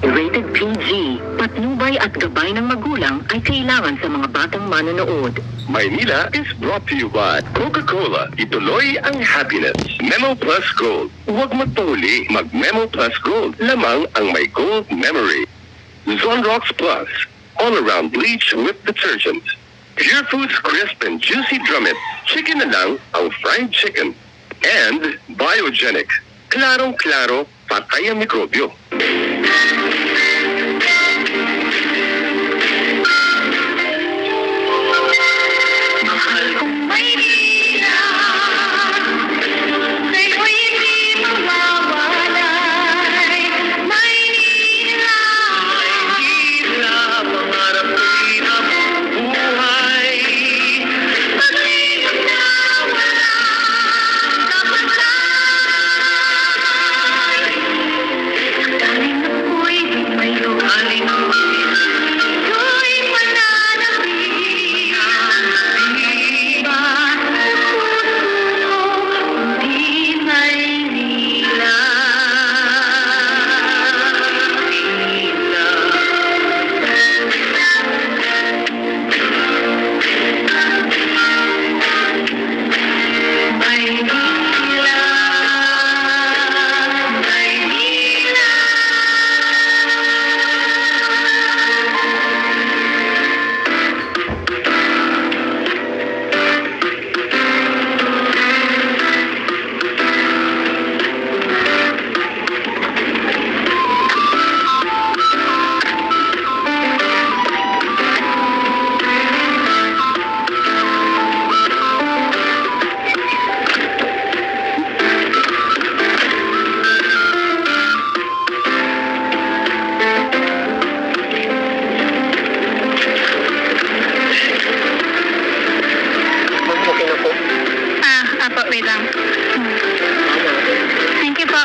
Rated PG, patnubay at gabay ng magulang ay kailangan sa mga batang manonood. Maynila is brought to you by Coca-Cola. Ituloy ang happiness. Memo Plus Gold. Huwag magpahuli. Mag-Memo Plus Gold. Lamang ang may gold memory. Zonrox Plus. All-around bleach with detergent. Pure Foods Crisp and Juicy Drummit. Chicken na lang ang fried chicken. And Biogenic. Klarong-klaro, patay ang mikrobyo. Mahal kong Maynila, sa'yo'y hindi mawawalay. Maynila, Maynila, pangarap ko'y nabubuhay. pag-ibig na walang kapantay. Tanging ako'y tumayo, Aling ito'y pananabik. Ba't puso ko, kundi Maynila? Maynila, Maynila. Okay na po. Apo, wait lang. Thank you po.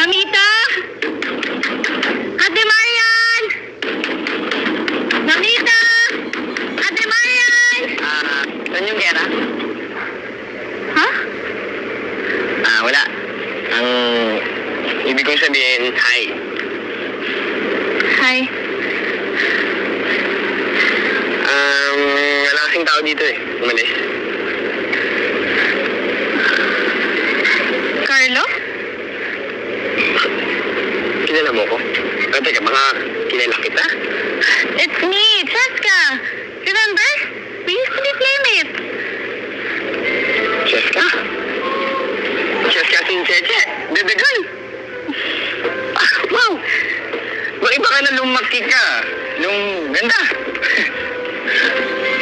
Mamita! Ate Marian! Mamita! Ate Marian! Saan yung gera? Ha? Wala. Ang ibig kong sabihin, hi. Hi. Wala kasing tao dito eh. Umalis. Carlo? Kilala mo ko? Teka, baka kilala kita? It's me, Cheska! Remember? We used to be playmates. Cheska? Cheska sin Cheche? The girl? Wow! Iba ka na lumaki ka. Nung ganda.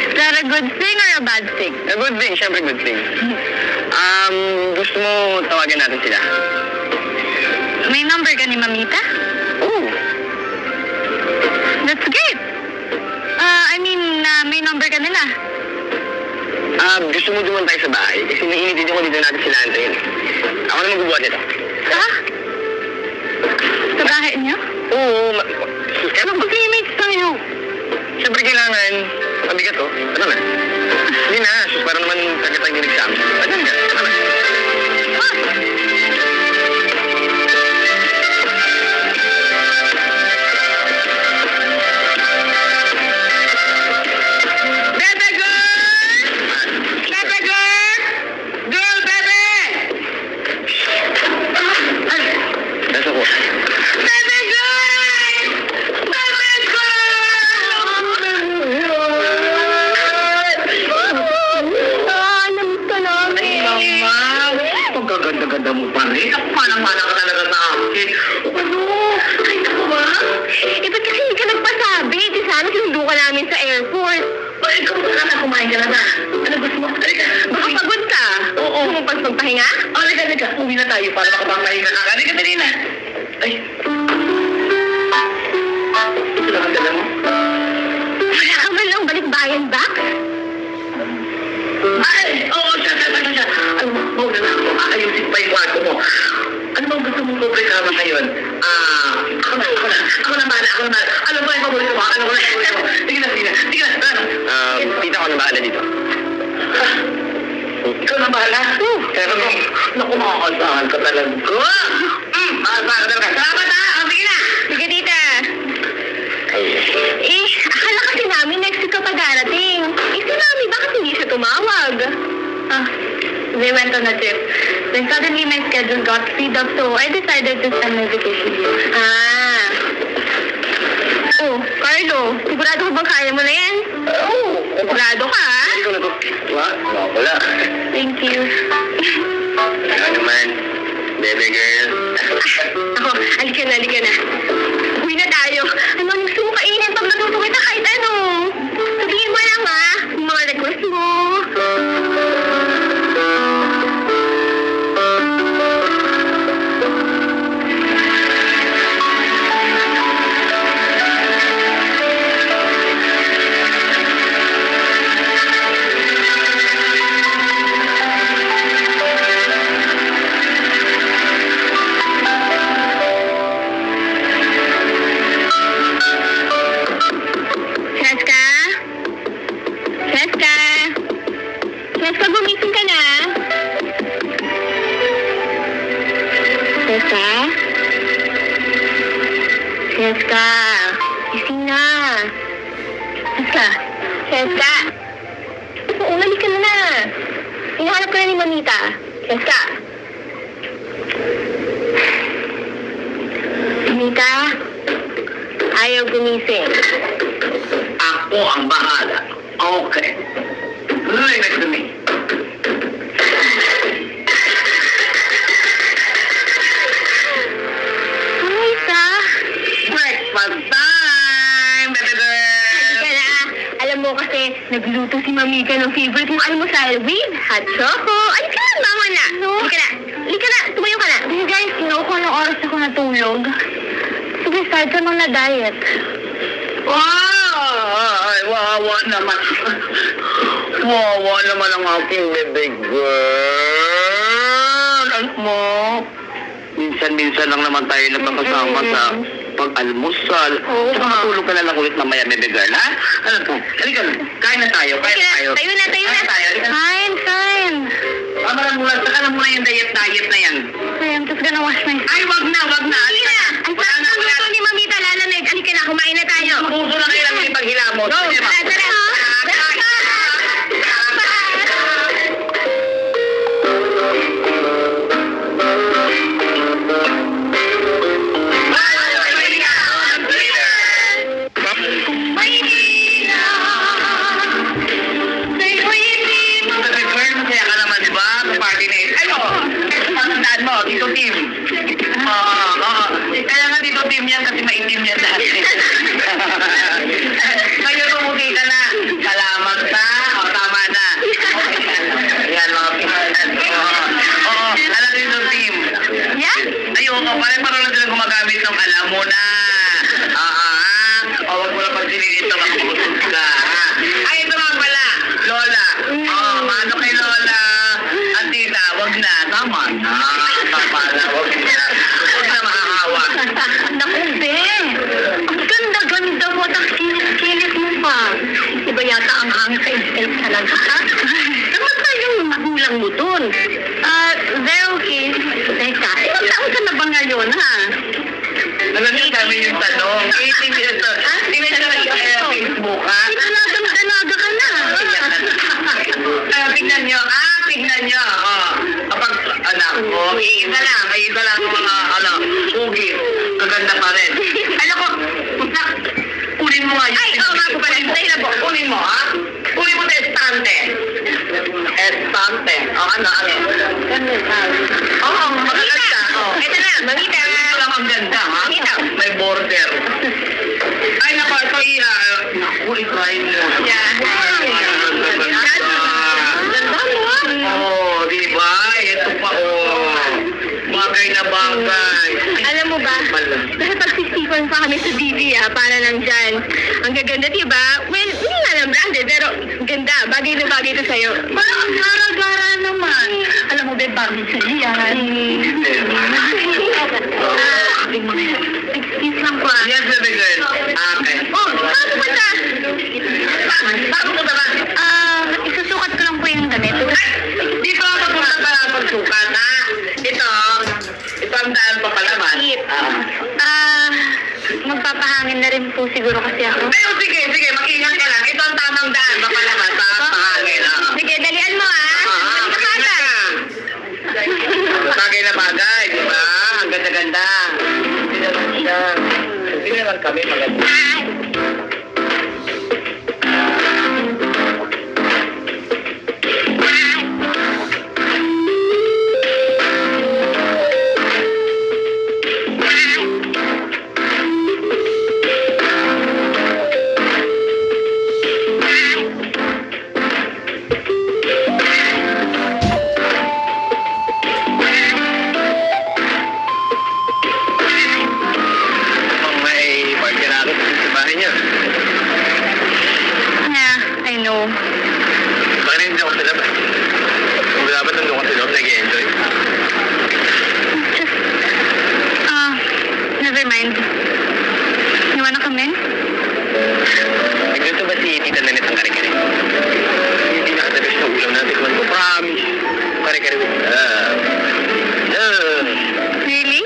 Is that a good thing or a bad thing? A good thing, syempre good thing. Gusto mo tawagan natin sila? May number ka ni Mamita? Oo. That's great! May number ka nila. Gusto mo duman tayo sa bahay? Kasi naiinit ako dito natin sila antayin. Ako na magbubuhat nito. Ha? Sa bahay niyo? Oo, kaya mag-playmates tayo. Siyempre kailangan, mabigat to. Ano na? Hindi na, sus, para naman tagatang dinig sa amin. Ano nga? Ano na? Bebe girl! Bebe girl! Girl, bebe! Nasa ko. Bebe girl! Bebe girl! Namusta namin? Mama, pagkaganda-ganda mo pa rin. Ako manang-mana ka talaga sa akin. Ano? Ay, ako ba? Ba't kasi hindi ka nagpasabi? Di sana sinundo ka namin sa airport. Ikaw ba sana kumain ka na na? Ano gusto mo? Halika. Baka pagod ka. Oo. Gusto mo pagpahinga? Halika. Uwi na tayo para makapagpahinga ka. Halika, dali na. Ay. Ito lang ang dala mo. Wala ka man lang balik-bayan back? Ay! Oo, siya. Ano mo, mauna na ako. Ayusin pa yung kwarto mo. Ano bang gusto mong problema ngayon? Ako na mana. Ano ba yung paborito mo? Ano ba yung paborito mo? Sige na. Tita ko na bahala dito. Ikaw na bahala. Pero naku, makakasahan ka talaga. Makakasahan ka talaga. Salamat ha! Sige na! Sige, tita. Akala kasi namin next week ka pa darating. Si Mami, bakit hindi siya tumawag? They went on a trip. Then suddenly my schedule got freed up, so I decided to spend my vacation here. Oh, Carlo, sigurado ka bang kaya mo na yan? Oo! Sigurado ka, ha? Hindi ko na to. Wala. Thank you. Ano naman, baby girl. Ako, halika na. Uwi na tayo. Ano ang gusto mo kainin pag natuto kita kahit ano? Sabihin mo lang, ha? Yung mga request mo. Cheska, gumising ka na? Cheska, gising na. Cheska. Umali ka na. Hinahanap ka na ni Mamita. Cheska. Mamita, ayaw gumising. Ako ang bahala. Okay. Leave it to me. Mamita. Breakfast time, baby girl! Halika na. Alam mo kasi, nagluto si Mamita ng favorite mong almusal with hot choco. Halika na, mama na. Halika na, tumayo ka na. Hey guys, ko ng oras ako natulog. Sige, start ka nung na-diet. Ay, wawa naman. Wawa naman ang aking baby girl. Ano mo? Minsan-minsan lang naman tayo nagkakasama sa pag-almusal. Tsaka matulog ka na lang ulit mamaya, baby girl, ha? Ano to? Halika na. Kain na tayo. Tayo na. Kain tayo. Halika na. Fine. Tama na muna. Saka na muna yung diet na yan. Okay, I'm just gonna wash my face. Ay, wag na. Halika na. Ang Wala sarap na, ng wala luto ni Mamita Lalamig. Halika na, kumain na tayo. Magusto na kayo lang yung paghilamos. Go, tara. Masaya ka naman, di ba? Sa party na yun. Ano? Matandaan mo, Tito Tim. Kaya nga Tito Tim yan kasi maitim yan dati. Ngayon umuti ka na. Salamat sa. Tama na. Yan mga pinsan. Alam Tito Tim. Yeah? Ayoko, parang lang sila gumagamit ng alam mo na. Huwag mo na pagsilin ito, makapusog ka. Ay, ito nga pala, Lola. Mano kay Lola. Antita, wag na. Tama na. Wag na. Wag na makakawa. Naku, be. Ang ganda-ganda mo at ang kinis-kinis mo pa. Iba yata ang hangin sa instinct talaga, ha? Naman tayong magulang mo dun. They're okay. Teka, ilang taon ka na ba ngayon, ha? Alam niyo, dami yung tanong. Tingnan nyo sa Facebook, ha? Dalagang-dalaga ka na. Tingnan nyo. Kapag, anak ko, iisa lang ang mga, pugi. Kaganda pa rin. Alam ko, kunin mo nga yun. Ay, oo nga po pala. Dahil na po. Kunin mo, ha? Kunin mo na estante. Estante. Ano? Oo, magaganda. Ito na, Mamita. Ito lang ang ganda, ha? Ito. May border. Ay, naku, ito naku, i-try mo. Yeah. Ganda mo. Oo, di ba? Ito pa, bagay na bagay. Alam mo ba, dahil pagsisipan pa kami sa TV para lang dyan. Ang gaganda, diba? Well, hindi nga lang branded, pero ganda. Bagay na bagay ito sa'yo. Parang ang gara-gara naman. Alam mo, babe, bagay sa'yo yan. Excuse lang po ah. Yes, baby girl. Okay. Oh, paano ba ta? Paano ko naman? Isusukat ko lang po yung damit. Di ba ako punta para pagsukat, ha? Ito ang daan pa palaman. Magpapahangin na rin po siguro kasi ako. Ay, sige, mag-ingat ka lang. Ito ang tamang daan pa palaman sa pahangin, ha? Sige, dalian mo ah. Ingat ka. Bagay na bagay, di ba? Ang ganda-ganda. Hindi naman siya. Hindi naman kami maganda. May party na ako sa bahay niya. Yeah, I know. Bakit hindi ako sa labas? Kung dapat nandun ka sa loob, nag-i-enjoy. Just, never mind. You wanna come in? Nagluto ba si Tita Nanette ang kare-kare? Hindi nakatagas na ulam natin. Man ko, promise. Kare-kare with love. Really?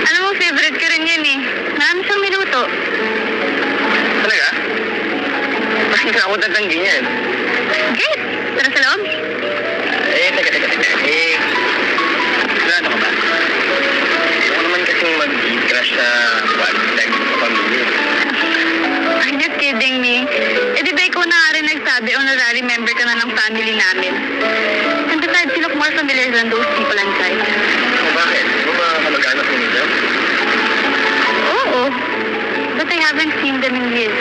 Alam mo, favorite ko rin yun eh. Marami siyang minuto. Talaga? Bakit na ako tatanggi niyan? Okay, tara sa loob. Teka. Sigurado ka ba? Ako naman kasing mag-crush sa tag sa pamilya. Are you kidding me? Eh di ba ikaw na nga rin nagsabi honorary member ka na ng family namin? And besides, you look more familiar than those people inside. Bakit? Di ba kamag-anak mo nila? Oo. But I haven't seen them in years.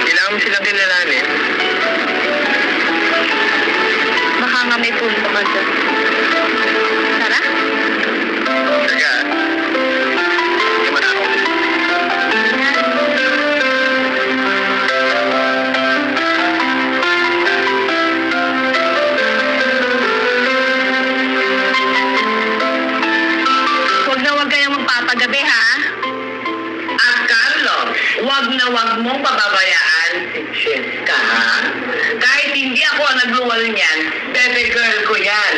Kailangan mo silang kilalanin. Baka nga may punto ka dyan. Tara? Talaga? Hindi man ako. Huwag kayong magpapagabi, ha? Ah, Carlo, wag mong pababayaan si Cheska, ha? Kahit hindi ako ang nagluwal niyan, baby girl ko yan.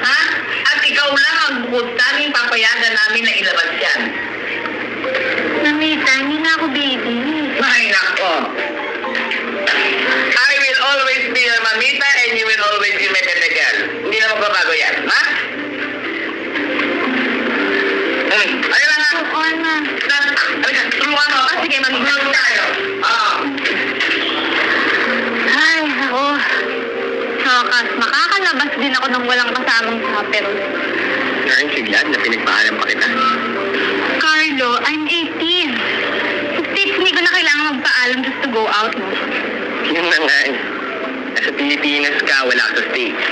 Ha? At ikaw lang ang bukod tanging papayagan namin na ilabas yan. Mamita, hindi na ako baby. Ay, nako. I will always be your mamita and you will always be my baby girl. Hindi na magbabago yan, ha? Ayun lang, ha? Oo na. Halika, tulungan mo. Sige, mag-group tayo. Ay, ako. Sokas, makakalabas din ako ng walang kasamang chaperone. Karin, siglad na pinagpaalam pa kita. Carlo, I'm 18. Sa States, hindi ko na kailangan magpaalam just to go out, no? Yun na nga eh. Nasa Pilipinas ka, wala ka sa States.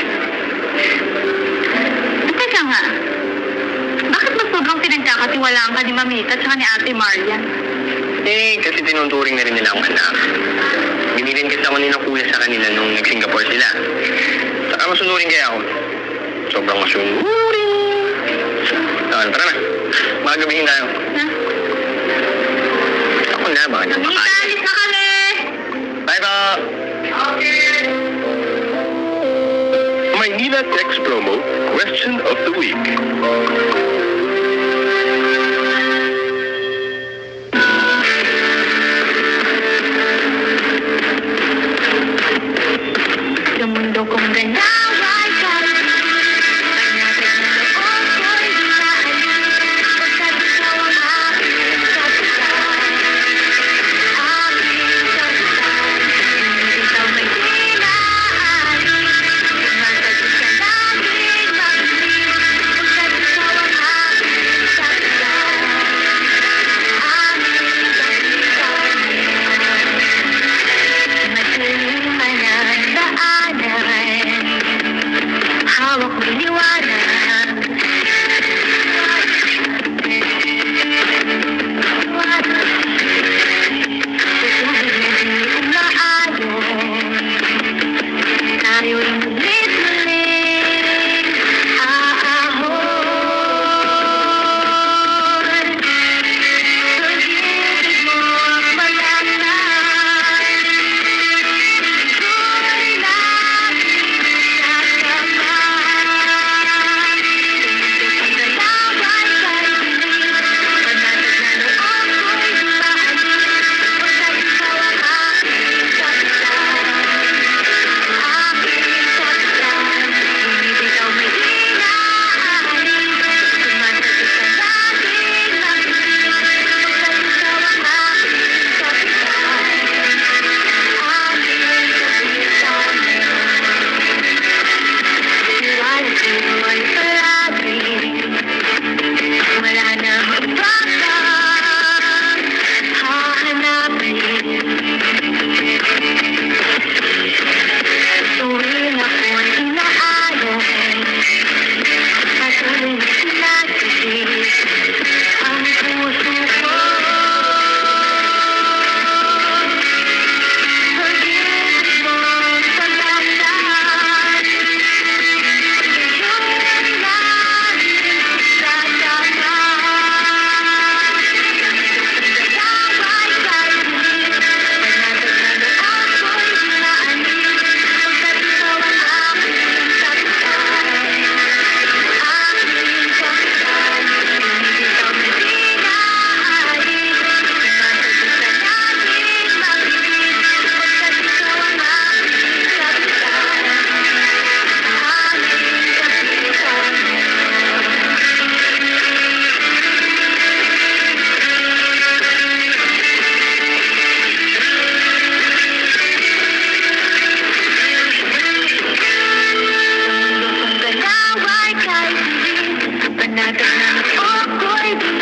Teka nga, bakit ba sobrang pinagkakatiwalaan ka ni Mamita at ni Ate Marian? Eh, kasi tinuturing na rin nila akong anak. Binilin kasi ako ng kuya sa kanila nung nag-Singapore sila. Saka masunurin kaya ako. Sobrang masunurin. Tara na. Magabihin tayo. Ha? Ako na, baka na Mamita, alis na kami! Bye po! Maynila Text Promo, Question of the Week. Sa mundo kong ganda,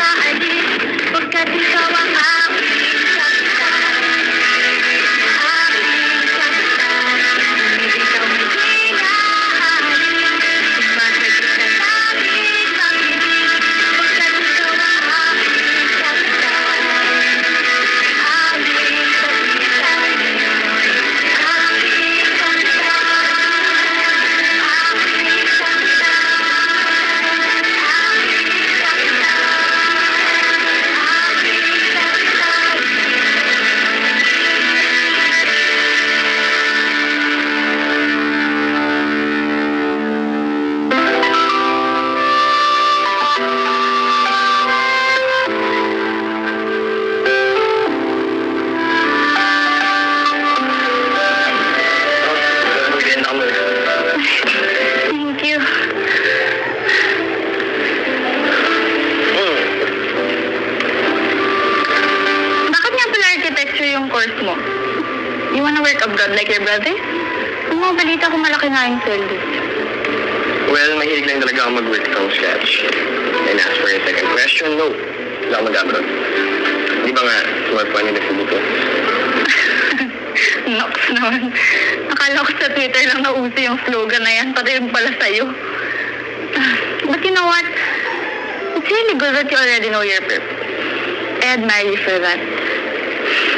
aalis, pagkat ikaw ang aking kapitan. Aking kapitan, ngunit ikaw hindi aalis, sumasagot ka sa aking pag-ibig, pagkat ikaw ang aking kapitan. Aking kapitan, aking Maganda ka muna. Thank you. Bakit nga pala architecture yung course mo? You wanna work abroad like your brother? Yung mga balita ko malaki nga yung sweldo. Well, mahilig lang talaga ako mag-work from scratch. And as for your second question, no. Wala ako mag-abroad. Di ba nga, smart pa nila sa buto? Nox naman. Akala ko sa Twitter lang nauso yung slogan na yan, pati yung pala sa'yo. But you know what? It's really good that you already know your purpose. I admire you for that.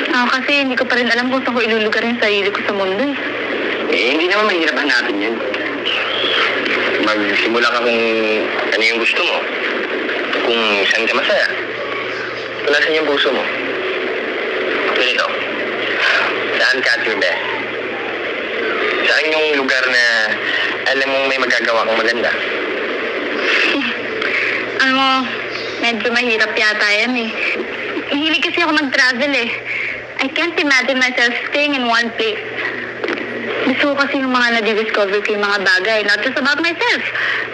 Ako kasi hindi ko pa rin alam kung saan ko ilulugar yung sarili ko sa mundo. Hindi naman mahirap hanapin yan. Magsimula ka kung ano yung gusto mo. Kung saan ka masaya. Kung nasan yung puso mo. Ganito. Saan ka at your best? Saan yung lugar na alam mong may magagawa kang maganda? Ano mo, medyo mahirap yata yan eh. Mahilig kasi ako mag-travel eh. I can't imagine myself staying in one place. Gusto ko kasi yung mga na-discover ko yung mga bagay, not just about myself,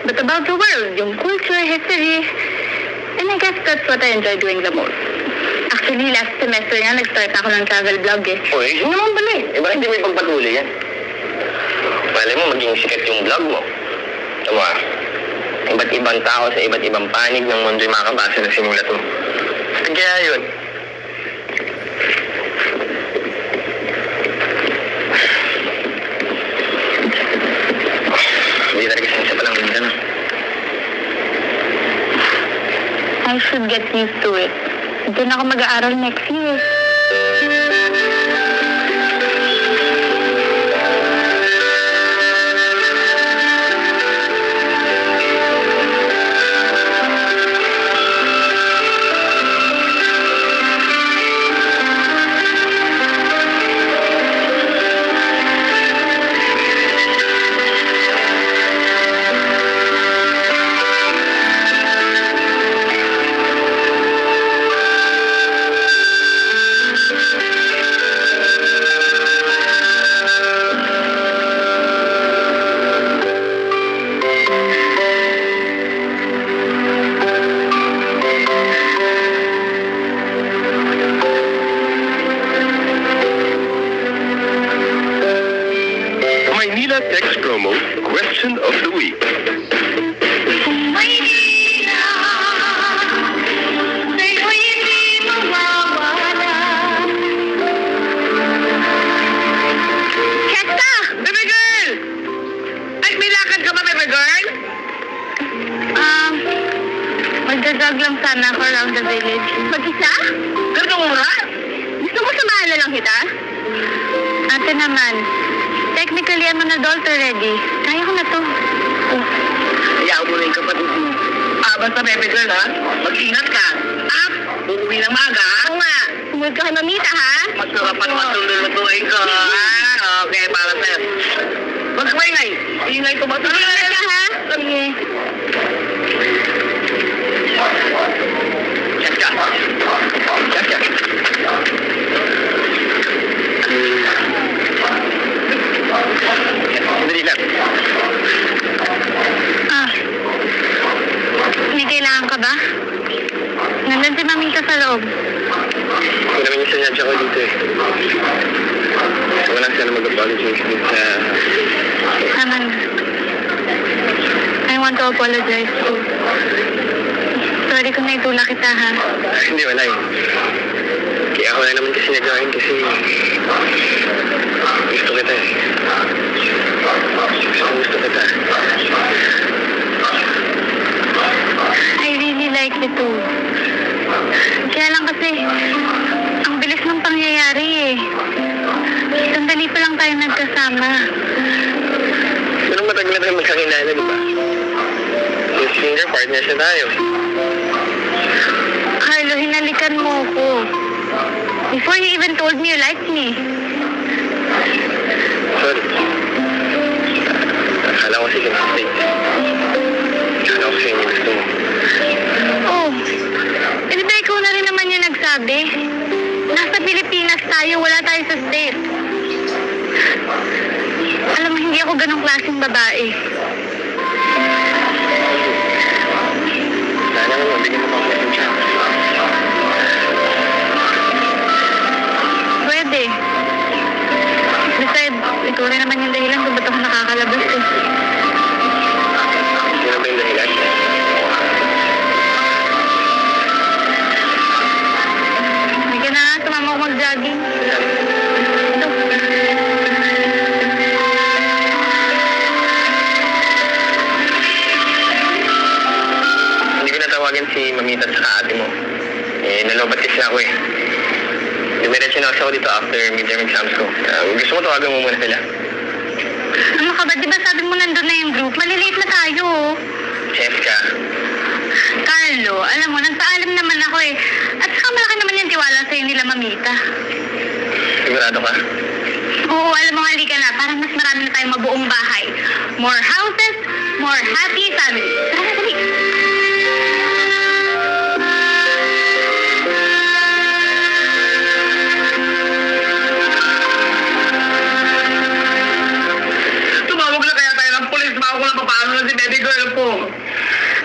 but about the world, yung culture, history. And I guess that's what I enjoy doing the most. Actually, last semester nga, nag-start ako ng travel blog eh. Uy, yun naman pala eh. Bakit hindi mo ipagpatuloy yan? Malay mo, maging sikat yung vlog mo. Tama ah. Iba't ibang tao sa iba't ibang panig ng mundo yung makakabasa ng sinulat mo. Kaya yun. Hindi talaga sinisa palang ganda na. I should get used to it. Doon ako mag-aaral next year. Maynila Text Promo Question of the Week. Maynila, sa'yo'y hindi mawawala. Kesta! Baby girl! Ay, may lakad ka ba, baby girl? Magdadrug lang sana ako around the village. Mag-isa? Ganitong oras? Gusto mo samahan na lang kita? Ate naman, technically I'm an adult already. Kaya ko na to. Hayaan mo na yung kapatid mo. Basta baby girl ha, mag-ingat ka. Uuwi ng maga ha? Oo nga. Huwag ka mamita, ha? Masarap at matululutuin ko ha? Okay, para sa'yo. Mag-ingay. Ingay ko ba? Mag-ingat ka, ha? Sige. Chat ka. Chat ka. Dali lang. May kailangan ka ba? Nandun si Mami ka sa loob. Hindi naman yung sinadya ko dito eh. Gusto ko lang sana mag-apologize din sa... Naman. I want to apologize too. Sorry kung naitula kita, ha? Hindi, wala eh. Kaya ako lang naman kasi nag-join kasi gusto kita eh. Gusto kita. I really like you too. Kaya lang kasi, ang bilis ng pangyayari eh. Sandali pa lang tayo nagkasama. Pero matagal na tayo magkakilala, di ba? Yung singer partner siya tayo. Carlo, hinalikan mo ko. Before you even told me you liked me. Sorry. Akala ko sige mistake. Akala ko sige gusto mo. Oh, eh di ba ikaw na rin naman yung nagsabi? Nasa Pilipinas tayo, wala tayo sa States. Alam mo, hindi ako ganong klaseng babae. Sana mo, mabigyan mo pa ako ng chance. Pwede. Besides, ikaw rin naman yung dahilan kung ba't ako nakakalabas eh. Sino ba yung dahilan? Hindi ka na, sumama ko mag-jogging. Ito. Hindi ko natawagan si Mamita at saka ate mo. Eh, nalobat kasi ako eh. Dumiretso na kasi ako dito after midterm exams ko. Gusto mo tawagan mo muna sila? Ano ka ba? Di ba sabi mo nandun na yung group? Maliliit na tayo. Chef ka. Carlo, alam mo, nagpaalam naman ako eh. At saka malaki naman yung tiwala sa'yo nila Mamita. Sigurado ka? Oo, alam mo, halika na. Parang mas marami na tayong mabuong bahay. More houses, more happy family. Tara na, dali. Tumawag na kaya tayo ng polis. Tumawag ko na papaano na si baby girl po.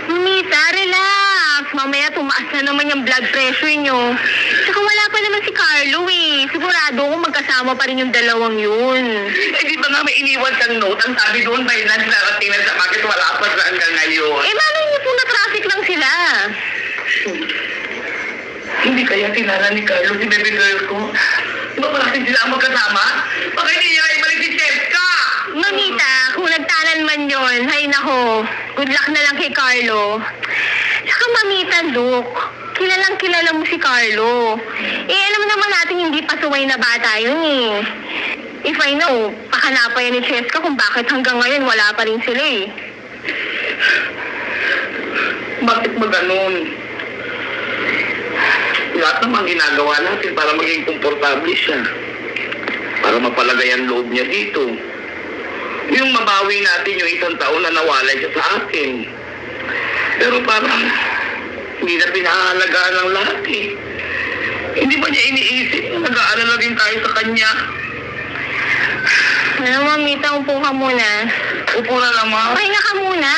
Mamita, relax. Mamaya tumaas na naman yung blood pressure nyo. Tsaka wala pa naman si Carlo eh. Sigurado ko magkasama pa rin yung dalawang yun. Eh, di ba nga may iniwan kang note? Ang sabi doon, by lunch narating na sa bakit wala pa sa hanggang ngayon. Eh, malay niyo po na traffic lang sila. Hindi kaya kilala ni Carlo si baby girl ko? Di ba parang sila ang magkasama? Baka hindi niya ibalik si Cheska! Mamita, kung nagtanan man yun, hay nako, good luck na lang kay Carlo. Tsaka Mamita, look, kilalang kilala mo si Carlo. Eh, alam naman natin hindi pa suway na bata yun eh. If I know, pahanapa yan ni Cheska kung bakit hanggang ngayon wala pa rin sila eh. Bakit ba ganun? Lahat naman ginagawa natin para maging komportable siya. Para mapalagay ang loob niya dito. Yung mabawi natin yung isang taon na nawalay siya sa akin. Pero parang hindi na pinahalagaan ng lahat eh. Hindi ba niya iniisip na nag-aalala din tayo sa kanya? Ano, Mamita, upo ka muna. Upo na naman. Pahinga ka muna.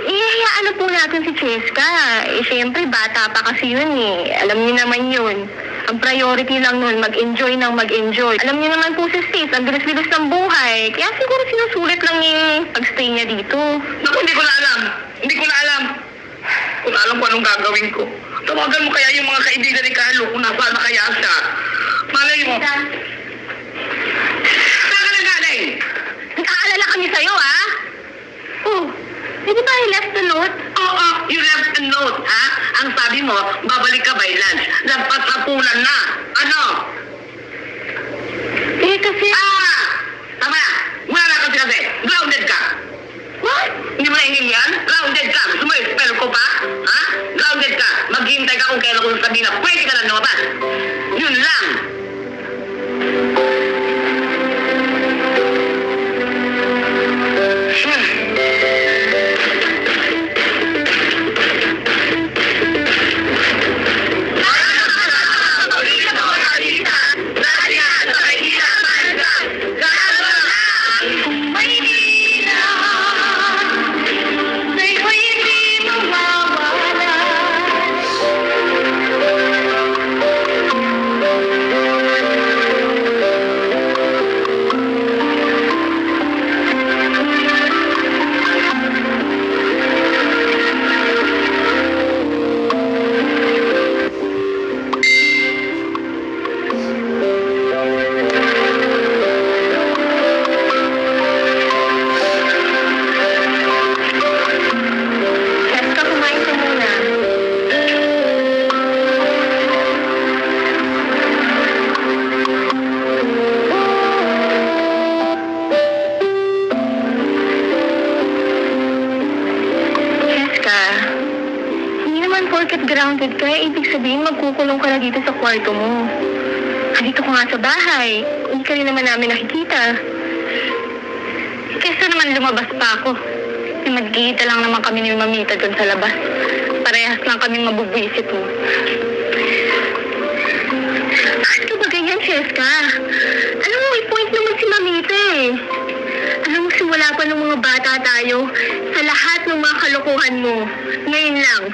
Ihayaan na po natin si Cheska. Eh, syempre, bata pa kasi yun eh. Alam niyo naman yun. Ang priority lang nun, mag-enjoy ng mag-enjoy. Alam niyo naman po si Stace, ang bilis-bilis ng buhay. Kaya siguro sinusulit lang yung pag-stay niya dito. Naku, hindi ko na alam. Hindi ko na alam. Kung alam ko anong gagawin ko. Tawagan mo kaya yung mga kaibigan ni Carlo kung nasaan na kaya siya. Malay mo. Saan ka nang galing? Nag-aalala kami sa'yo, ha? Oh, di ba I left the note? Oo, you left a note, ha? Ang sabi mo, babalik ka by lunch. Nagpasapulan na. Ano? Eh, kasi... Tama na. Wala na kasi. Grounded ka. What? Hindi mo naiintindihan? Grounded ka. Gusto mo i-spell ko pa? Ha? Grounded ka. Maghihintay ka kung kailan ko sabihin na pwede ka na lumabas. Yun lang. Porket grounded ka, ibig sabihin magkukulong ka na dito sa kwarto mo. Dito ko nga sa bahay. Hindi ka rin naman namin nakikita. Kesa naman lumabas pa ako. Magkikita lang naman kami ni Mamita doon sa labas. Parehas lang kaming mabubwisit mo. Ano ba ganyan, Cheska? Alam mo, may point naman si Mamita eh. Alam mo, simula pa ng mga bata tayo, sa lahat ng mga kalokohan mo, ngayon lang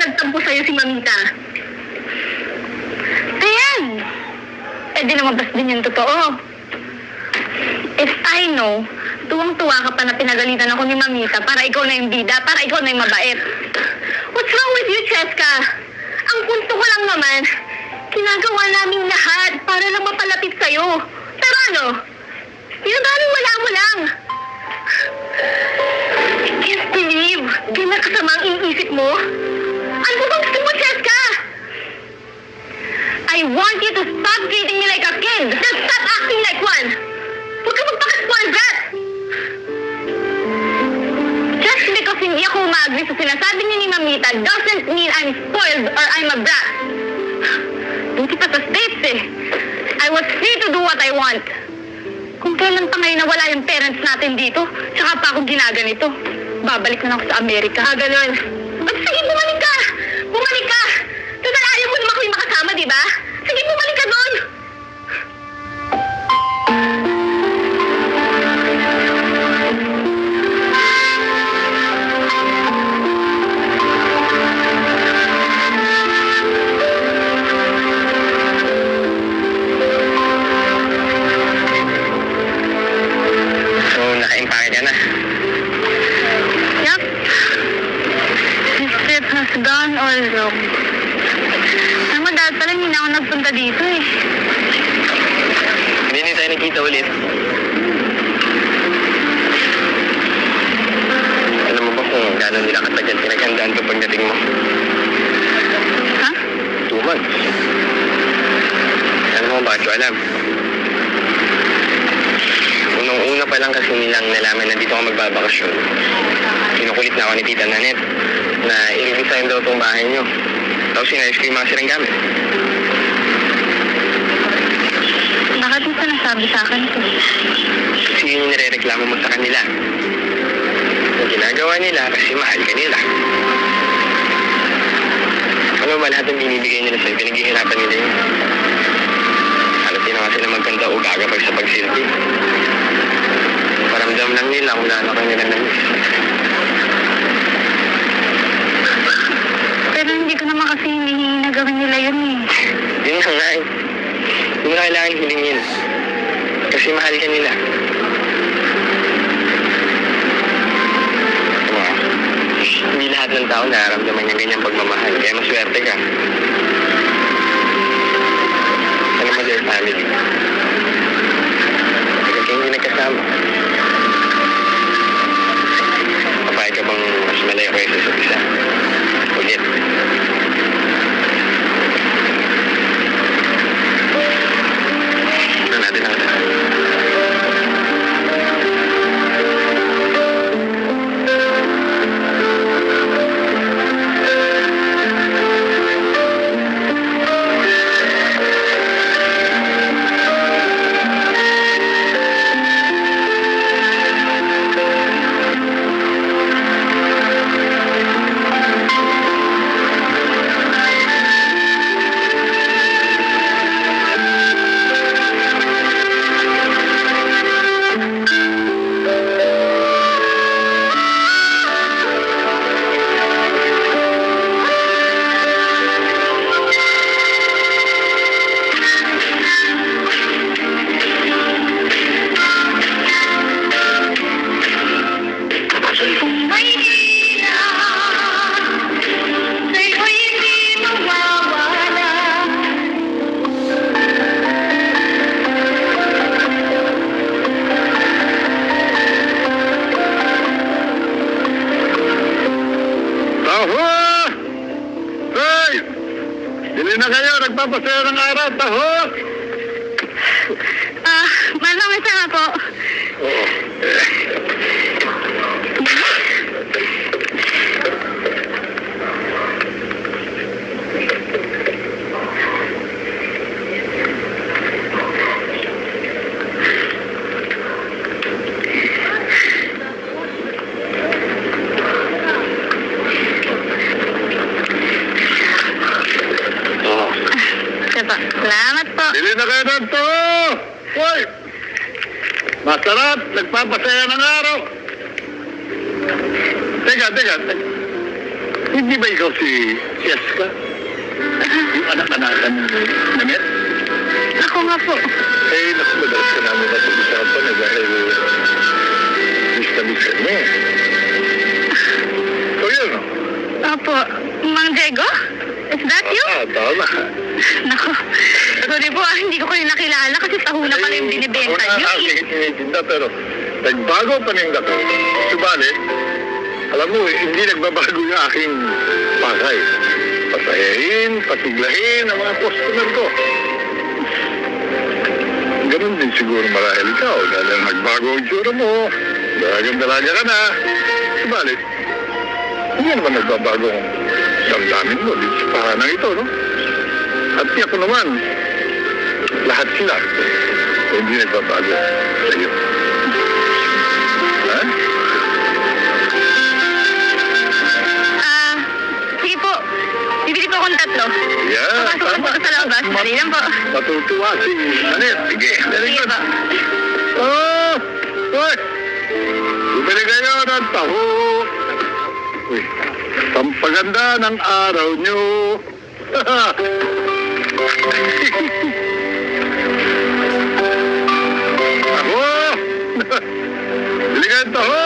nagtampo sa'yo si Mamita. Ayan! Eh di lumabas din yung totoo. If I know, tuwang-tuwa ka pa na pinagalitan ako ni Mamita para ikaw na yung bida, para ikaw na yung mabait. What's wrong with you, Cheska? Ang punto ko lang naman, ginagawa namin lahat para lang mapalapit sa'yo. Pero ano? Pinagaling wala mo lang. I can't believe, kinakasama ang iniisip mo. Ano bang gusto mo, Cheska? I want you to stop treating me like a kid. Just stop acting like one. Huwag ka magpaka-spoiled brat. Just because hindi ako umagri sa sinasabi niya ni Mamita doesn't mean I'm spoiled or I'm a brat. Buti pa sa States eh. I was free to do what I want. Kung kailan pa ngayon nawala yung parents natin dito, tsaka pa ako ginaganito. Babalik na ako sa Amerika. Ganon. Sige, bumalik ka! Bumalik ka! Total, ayaw mo naman ko yung makasama, di ba? Sige, bumalik ka doon! So, naka-impake ka na. Yup. This trip has gone all wrong. Alam mo, dahil pala hindi na ako nagpunta dito eh. Hindi na tayo nakita ulit. Alam mo ba kung gano'n nila katagal pinaghandaan ko pagdating mo? Ha? 2 months. Alam mo bakit ko alam? Unang-una pa lang kasi nilang nalaman na dito ako magbabakasyon. Kinukulit na ako ni Tita Nanette na i-resign daw itong bahay niyo. Tapos sinayos ko yung mga sirang gamit. Bakit mo pa nasabi sa akin ito? Kasi yun yung nirereklamo mo sa kanila. Yung ginagawa nila kasi mahal ka nila. Ano ba lahat ng binibigay nila sa'yo? Pinaghihirapan nila yun. Halos din naman sila magkanda o gaga pag sa pagsilbi. Paramdam lang nila kung lalo ka nila na-miss. Pero hindi ko naman kasi hinihingi na gawin nila yun eh. Yun nga nga eh. Hindi mo kailangan hilingin. Kasi mahal ka nila. Wow. Hindi lahat ng tao nararamdaman niya ganyang pagmamahal. Kaya maswerte ka. Ano mo their family? Kapag kayo hindi nagkasama. Papayag ka bang mas malayo kayo sa isa't isa? Ulit. Ano natin ang ito? na kayo, nagpapasaya ng araw, taho! Manong, isa nga po. po. Salamat po. Bili na kayo ng to! Hoy! Masarap! Nagpapasaya ng araw! Teka. Hindi ba ikaw si Jessica? Yung anak-anakan ni Nanette? Ako nga po. Eh, naku, madalas ka namin napag-usapan na dahil miss mo eh. So yun, no? Opo. Mang Diego? Is that you? Tama. Naku. Sorry po, hindi ko kayo nakilala kasi tahuna pala yung binibenta Ako niyo. na aking tinitinda, pero nagbago pa rin ako. Subalit, alam mo, hindi nagbabago yung aking pakay. Pasayahin, pasiglahin ang mga customer ko. Ganun din siguro marahil ikaw dahil nagbago ang itsura mo. Dalagang-dalaga ka na. Subalit, hindi naman nagbabago ang damdamin mo dito sa pahanang ito, no? At tiyak ko naman, lahat sila hindi nagbabago sa iyo. Ha? Sige po. Bibili po akong 3. Yeah, Papasok na po sa labas. Dali lang po. Matutuwa si Nanette. Sige, very Sige good. po. Oh! Hoy! Bumili kayo ng taho. Uy, pampaganda ng araw nyo. Taho! Bili kayo ng taho.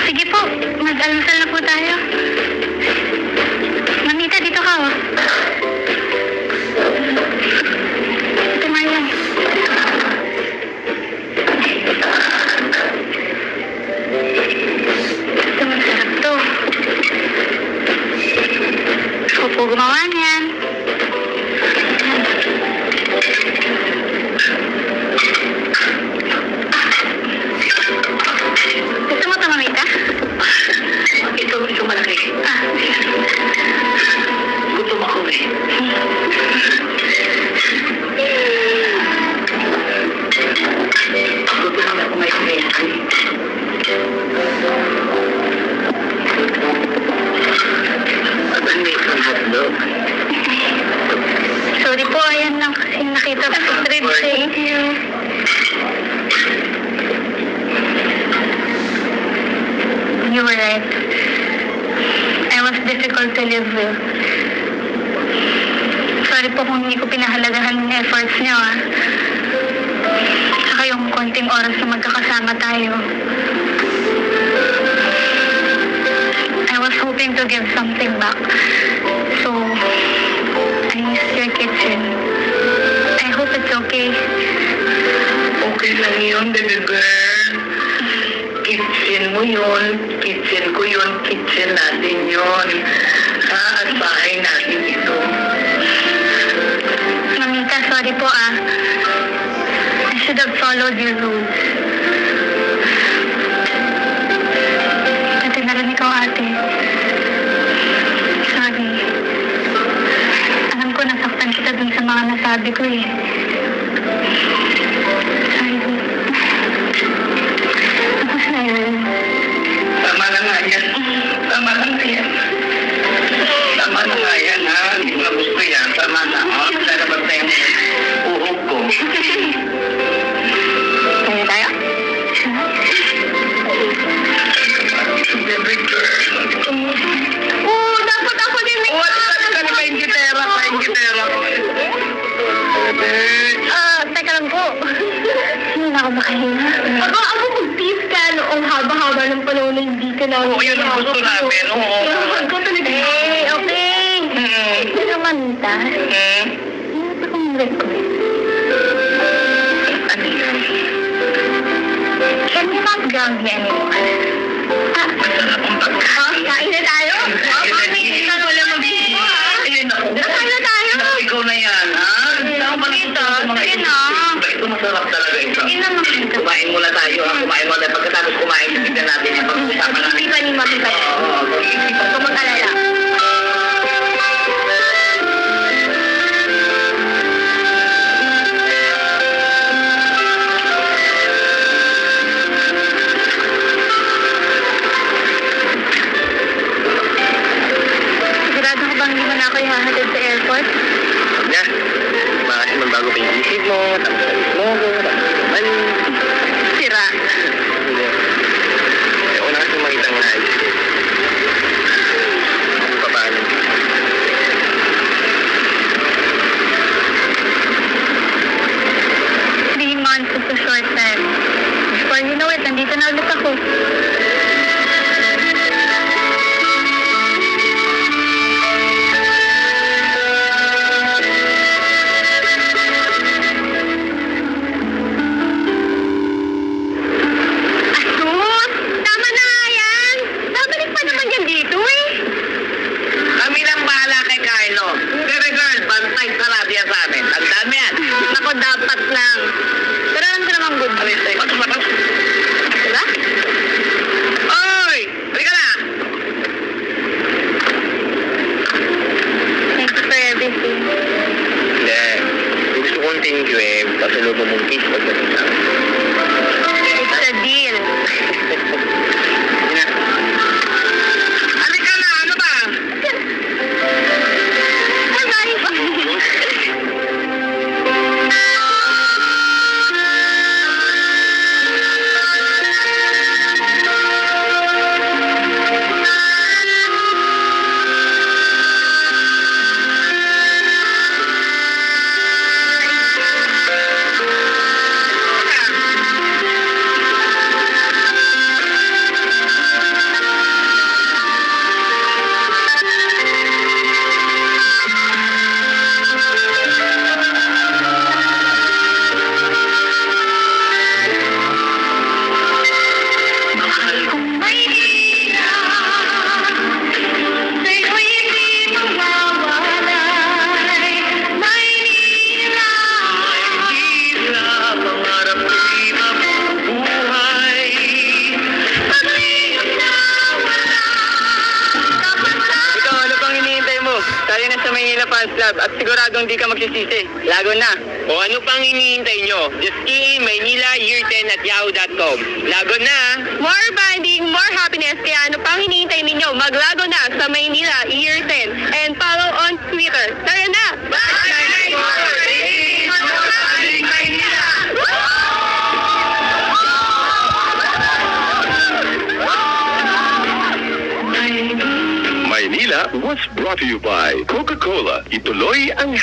Sige po. Mag-almusal na po tayo. Mamita, dito ka, oh. Ito, Marian. Ito, masarap to. Ako po gumawa niyan. Gusto mo ito, Mamita? Ito, gusto malaki. Gutom ako eh. Gutom na ako ngayon. At ang may isang hotdog. Sorry po, ayan lang kasi nakita ko sa trip. Thank you. You were right. I was difficult to live with. Sorry po kung hindi ko pinahalagahan yung efforts niyo, ah. Saka yung konting oras na magkakasama tayo. I was hoping to give something back. So, I used your kitchen. I hope it's okay. Okay lang yun, baby girl. Kitchen mo yun, kitchen ko yun, kitchen natin yun. At bahay natin ito. Mamita, sorry po, ah. I should have followed your rules. Pati na rin ikaw, ate. Sorry. Alam ko nasaktan kita dun sa mga nasabi ko, eh. Sorry. Tapos na yun. Tama na nga yan. Tama na nga yan. Tama na nga yan, ha? Hindi mo na gusto yan. Tama na, ha? Lalabas na yung uhog ko. Tayo tayo. Baby girl. Oh, dapat ako din may Paing gitera. teka lang po. Hindi na ako makahinga. Aba, ako mag-tease ka noong haba-haba ng panahon na hindi ka namin. Oo, yun ang gusto namin. Oo. Ko talaga. Okay. Mamitas. Meron akong request. Ano yun? Can we not ground me anymore? Masarap ang pagkain. Kain na tayo? Wala mag-iisip. Ayun ako. Kain na tayo? Naku, ikaw na yan, ha? Saan ba Ito, mga sige ito? na. Ito masarap talaga ito. Sige na, Mamitas. Kumain muna tayo, ha? Kumain muna. Pagkatapos kumain, tignan natin yan. Pag-usapan natin. Hindi pa ni Mamitas. Oo, Huwag ka mag-alala. Sigurado ka bang hindi mo na ako ihahatid sa airport? Huwag na. Baka kasi magbago pa yung isip mo, tapos alis mo ko, tapos naman. Sira. Hindi. Ayoko na kasi makita nga ayos ko. Ano pa paano? 3 months is a short time. Before you know it, nandito na ulit ako. Asus! Tama na nga yan! Babalik pa naman yan dito eh! Kami lang bahala kay Carlo. Pero girl, bantay sarado yan sa amin. Tandaan mo yan. Ako dapat lang. Pero alam ko naman good news eh. Batas. Diba? Oy! Halika na! Thanks for everything. Hindi. Yung gusto kong thank you eh, pasalubong mong kiss pagdating sa akin. It's a deal. Hindi na. Halika na! Ano ba? Bye-bye. Mahal ko. Maynila, sa'yo'y hindi mawawalay. Maynila, Maynila, pangarap ko'y mabubuhay. pag-ibig na wala. Dapat lang. Ikaw, ano pang hinihintay mo? Tayo na sa Maynila Fans Club at siguradong di ka magsisisi. Lago na. O ano pang hinihintay nyo? Just key in Maynila Year 10 at yahoo.com. Lago na! More bonding, more happiness. Kaya ano pang hinihintay ninyo? Maglago na sa Maynila Year 10 and follow on Twitter. Tara na! Maynila was brought to you by Coca-Cola. Ituloy ang